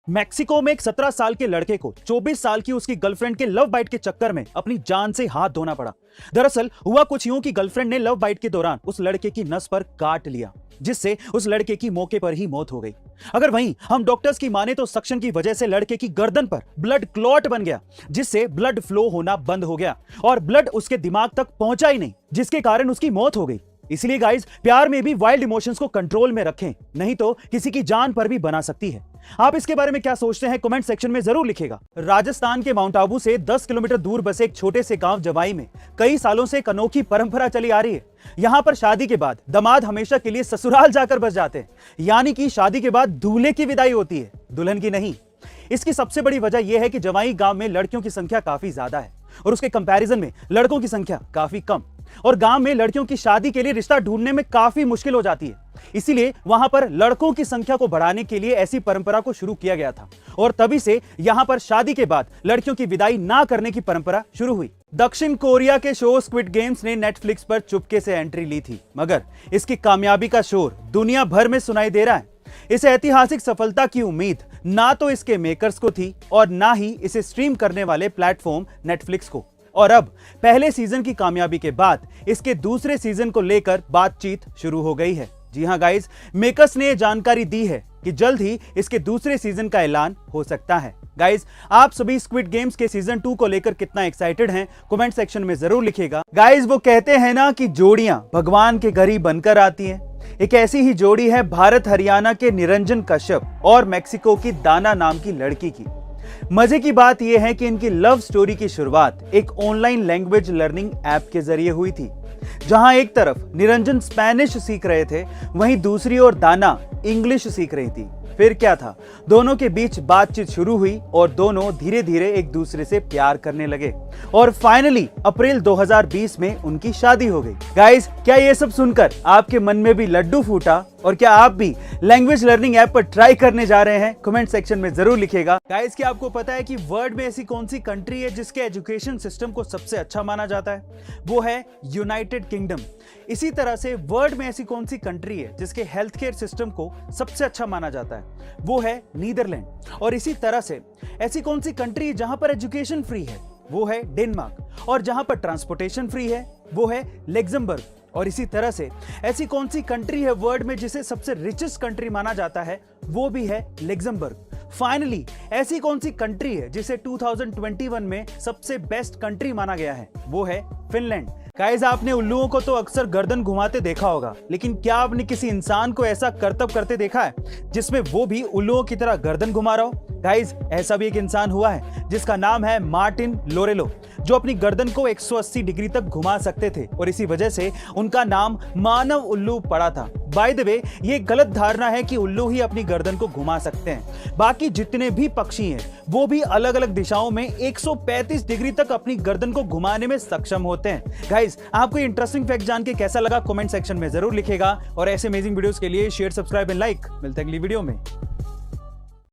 Mexico में एक 17 साल के लड़के को 24 साल की उसकी गर्लफ्रेंड के लव बाइट के चक्कर में अपनी जान से हाथ धोना पड़ा। दरअसल हुआ कुछ यूं कि गर्लफ्रेंड ने लव बाइट के दौरान उस लड़के की नस पर काट लिया, जिससे उस लड़के की मौके पर ही मौत हो गई। अगर वहीं हम डॉक्टर्स की माने तो सक्शन की वजह से लड़के की गर्दन पर ब्लड क्लॉट बन गया, जिससे ब्लड फ्लो होना बंद हो गया और ब्लड उसके दिमाग तक पहुंचा ही नहीं, जिसके कारण उसकी मौत हो गई। इसलिए गाइस, प्यार में भी वाइल्ड इमोशंस को कंट्रोल में रखें, नहीं तो किसी की जान पर भी बना सकती है। आप इसके बारे में क्या सोचते हैं कमेंट सेक्शन में जरूर लिखिएगा। राजस्थान के माउंट आबू से 10 किलोमीटर दूर बसे एक छोटे से गांव जवाई में कई सालों से एक अनोखी परंपरा चली आ रही है। यहां पर शादी के बाद दामाद हमेशा के लिए ससुराल जाकर बस जाते हैं, यानी कि शादी के बाद दूल्हे की विदाई होती है, दुल्हन की नहीं। इसकी सबसे बड़ी वजह यह है कि जवाई गांव में लड़कियों की संख्या काफी ज्यादा है और उसके कंपैरिजन में लड़कों की संख्या काफी कम, और गांव में लड़कियों की शादी के लिए रिश्ता ढूंढने में काफी मुश्किल हो जाती है। इसीलिए वहां पर लड़कों की संख्या को बढ़ाने के लिए ऐसी परंपरा को शुरू किया गया था और तभी से यहां पर शादी के बाद लड़कियों की विदाई ना करने की परंपरा शुरू हुई। दक्षिण कोरिया के शो स्क्विड गेम्स ने नेटफ्लिक्स पर चुपके से एंट्री ली थी, मगर इसकी कामयाबी का शोर दुनिया भर में सुनाई दे रहा है। इस ऐतिहासिक सफलता की उम्मीद ना तो इसके मेकर्स को थी और ना ही इसे स्ट्रीम करने वाले प्लेटफॉर्म नेटफ्लिक्स को। और अब पहले सीजन की कामयाबी के बाद इसके दूसरे सीजन को लेकर बातचीत शुरू हो गई है। जी हां गाइस, मेकर्स ने जानकारी दी है कि जल्द ही इसके दूसरे सीजन का ऐलान हो सकता है। गाइस, आप सभी स्क्विड गेम्स के सीजन 2 को लेकर कितना एक्साइटेड हैं कमेंट सेक्शन में जरूर लिखिएगा। गाइस, वो कहते हैं ना कि जोड़ियां भगवान के घर ही बनकर आती हैं। एक ऐसी ही जोड़ी है भारत हरियाणा के निरंजन कश्यप और मेक्सिको की दाना नाम की लड़की की। मजे की बात यह है कि इनकी लव स्टोरी की शुरुआत एक ऑनलाइन लैंग्वेज लर्निंग ऐप के जरिए हुई थी, जहां एक तरफ निरंजन स्पेनिश सीख रहे थे, वहीं दूसरी ओर दाना इंग्लिश सीख रही थी। फिर क्या था, दोनों के बीच बातचीत शुरू हुई और दोनों धीरे धीरे एक दूसरे से प्यार करने लगे और फाइनली अप्रैल 2020 में उनकी शादी हो गई। गाइस, क्या ये सब सुनकर आपके मन में भी लड्डू फूटा और क्या आप भी लैंग्वेज लर्निंग ऐप पर ट्राई करने जा रहे हैं कमेंट सेक्शन में जरूर लिखिएगा। गाइस, क्या आपको पता है कि वर्ल्ड में ऐसी कौन सी कंट्री है जिसके एजुकेशन सिस्टम को सबसे अच्छा माना जाता है? वो है यूनाइटेड किंगडम। इसी तरह से वर्ल्ड में ऐसी कौन सी कंट्री है जिसके हेल्थ केयर सिस्टम को सबसे अच्छा माना जाता है? वो है नीदरलैंड। और इसी तरह से ऐसी कौन सी कंट्री है जहां पर एजुकेशन फ्री है? वो है डेनमार्क। और जहां पर ट्रांसपोर्टेशन फ्री है वो है लग्जमबर्ग। और इसी तरह से ऐसी कौन सी कंट्री है वर्ल्ड में जिसे सबसे रिचेस्ट कंट्री माना जाता है? वो भी है लग्जमबर्ग। फाइनली ऐसी कौन सी कंट्री है जिसे 2021 में सबसे बेस्ट कंट्री माना गया है? वो है फिनलैंड। गाइस, आपने उल्लुओं को तो अक्सर गर्दन घुमाते देखा होगा, लेकिन क्या आपने किसी इंसान को ऐसा करतब करते देखा है जिसमें वो भी उल्लुओं की तरह गर्दन घुमा रहा हो? गाइस, ऐसा भी एक इंसान हुआ है जिसका नाम है मार्टिन लोरेलो, जो अपनी गर्दन को 180 डिग्री तक घुमा सकते थे और इसी वजह से उनका नाम मानव उल्लू पड़ा था। बाय द वे, ये गलत धारणा है कि उल्लू ही अपनी गर्दन को घुमा सकते हैं। बाकी जितने भी पक्षी हैं वो भी अलग अलग दिशाओं में 135 डिग्री तक अपनी गर्दन को घुमाने में सक्षम होते हैं। गाइस, आपको ये इंटरेस्टिंग फैक्ट जान के कैसा लगा कमेंट सेक्शन में जरूर लिखिएगा और ऐसे अमेजिंग वीडियोस के लिए शेयर, सब्सक्राइब एंड लाइक। मिलते हैं अगली वीडियो में।